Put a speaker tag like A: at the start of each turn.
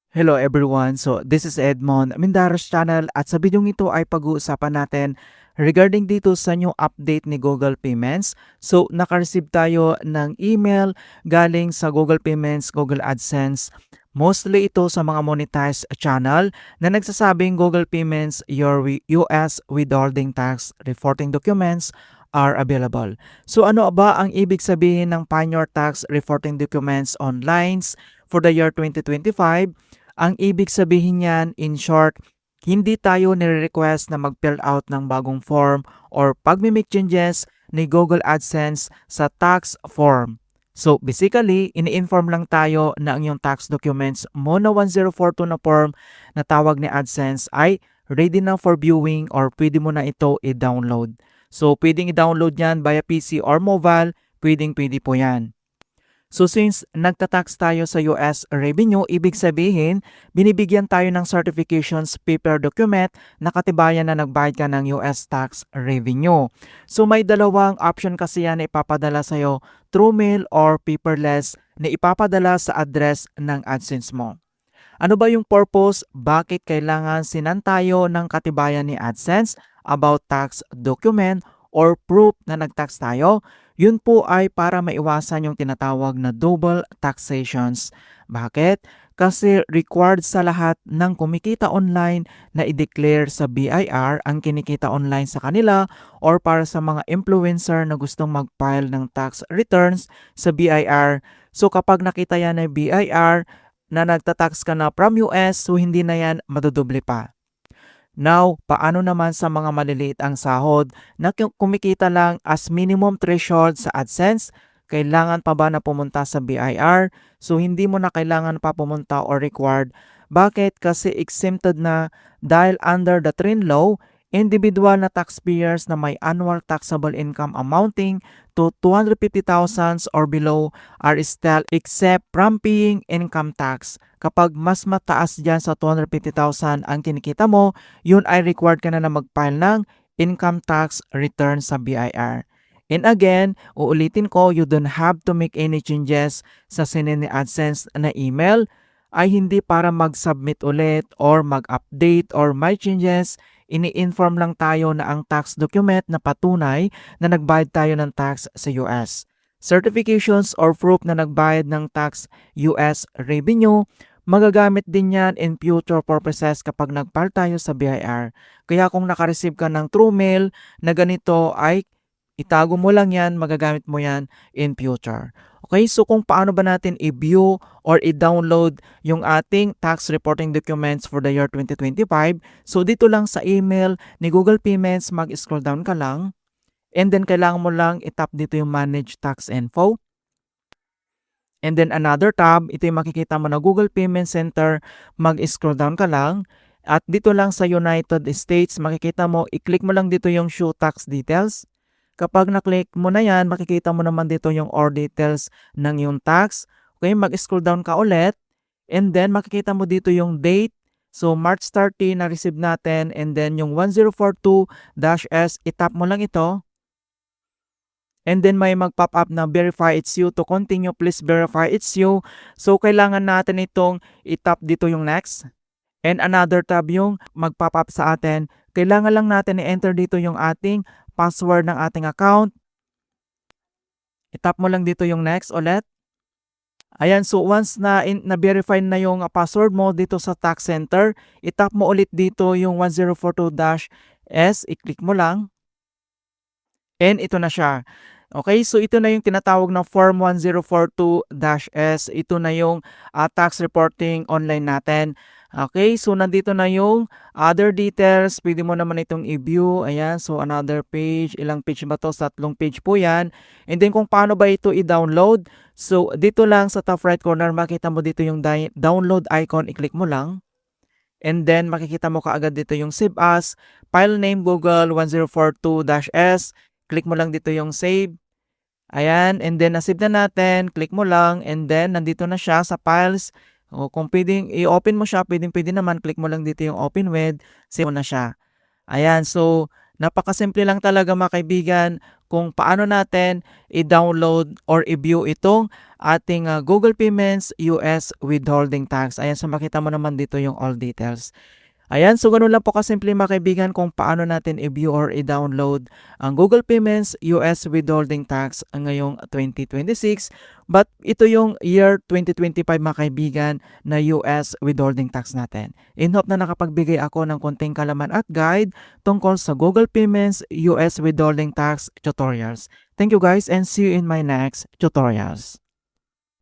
A: Hello everyone. So this is Edmond Mindaros channel at sa video ito ay pag-uusapan natin regarding dito sa new update ni Google Payments. So naka-receive tayo ng email galing sa Google Payments, Google AdSense. Mostly ito sa mga monetized channel na nagsasabing Google Payments, your US withholding tax reporting documents are available. So ano ba ang ibig sabihin ng Find Your Tax Reporting Documents Online for the year 2025? Ang ibig sabihin niyan, in short, hindi tayo nire-request na mag-fill out ng bagong form or pag-make changes ni Google AdSense sa tax form. So basically, ini-inform lang tayo na ang iyong tax documents mo na 1042 na form na tawag ni AdSense ay ready na for viewing or pwede mo na ito i-download. So pwedeng i-download yan via PC or mobile, pwedeng-pwede po yan. So since nagtatax tayo sa US revenue, ibig sabihin, binibigyan tayo ng certifications paper document na katibayan na nagbayad ka ng US tax revenue. So may dalawang option kasi yan na ipapadala sa'yo, through mail or paperless na ipapadala sa address ng AdSense mo. Ano ba yung purpose? Bakit kailangan sinan tayo ng katibayan ni AdSense about tax document or proof na nagtax tayo? Yun po ay para maiwasan yung tinatawag na double taxations. Bakit? Kasi required sa lahat ng kumikita online na i-declare sa BIR ang kinikita online sa kanila or para sa mga influencer na gustong mag-file ng tax returns sa BIR. So kapag nakita yan ng BIR na nagtatax ka na from US, so hindi na yan madudoble pa. Now, paano naman sa mga maliliit ang sahod na kumikita lang as minimum threshold sa AdSense? Kailangan pa ba na pumunta sa BIR? So, hindi mo na kailangan pa pumunta or required. Bakit? Kasi exempted na dahil under the trend law, individual na taxpayers na may annual taxable income amounting to 250,000 or below are still exempt from paying income tax. Kapag mas mataas dyan sa 250,000 ang kinikita mo, yun ay required ka na mag-file ng income tax return sa BIR. And again, uulitin ko, you don't have to make any changes sa sinend ni AdSense na email ay hindi para mag-submit ulit or mag-update or may changes. Ini-inform lang tayo na ang tax document na patunay na nagbayad tayo ng tax sa US. Certifications or proof na nagbayad ng tax US revenue, magagamit din yan in future purposes kapag nag-file tayo sa BIR. Kaya kung naka-receive ka ng true mail na ganito ay itago mo lang yan, magagamit mo yan in future. Okay, so kung paano ba natin i-view or i-download yung ating tax reporting documents for the year 2025, so dito lang sa email ni Google Payments, mag-scroll down ka lang, and then kailangan mo lang i-tap dito yung Manage Tax Info. And then another tab, ito yung makikita mo na Google Payment Center, mag-scroll down ka lang, at dito lang sa United States, makikita mo, i-click mo lang dito yung Show Tax Details. Kapag na-click mo na yan, makikita mo naman dito yung all details ng yung tax. Okay, mag-scroll down ka ulit. And then, makikita mo dito yung date. So, March 30 na-receive natin. And then, yung 1042-S, itap mo lang ito. And then, may mag-pop up na verify it's you. To continue, please verify it's you. So, kailangan natin itong itap dito yung next. And another tab yung mag-pop up sa atin. Kailangan lang natin i-enter dito yung ating password ng ating account. I-tap mo lang dito yung next ulit. Ayan, so once na-verify na yung password mo dito sa tax center, i-tap mo ulit dito yung 1042-S, i-click mo lang. And ito na siya. Okay, so ito na yung tinatawag na Form 1042-S. Ito na yung tax reporting online natin. Okay, so nandito na yung other details. Pwede mo naman itong i-view. Ayan, so another page. Ilang page ba to? 3 page po yan. And then kung paano ba ito i-download. So dito lang sa top right corner, makita mo dito yung download icon. I-click mo lang. And then makikita mo kaagad dito yung Save As. File name Google 1042-S. Click mo lang dito yung Save. Ayan, and then na-save na natin. Click mo lang. And then nandito na siya sa files. O kung pwedeng i-open mo siya, pwede naman, click mo lang dito yung open with, save mo na siya. Ayan, so Napakasimple lang talaga mga kaibigan kung paano natin i-download or i-view itong ating Google Payments US withholding tax. Ayan, so makita mo naman dito yung all details. Ayan, so ganun lang po kasimple mga kaibigan kung paano natin i-view or i-download ang Google Payments US withholding tax ngayong 2026. But ito yung year 2025 mga kaibigan na US withholding tax natin. In hope na nakapagbigay ako ng konting kalaman at guide tungkol sa Google Payments US withholding tax tutorials. Thank you guys and see you in my next tutorials.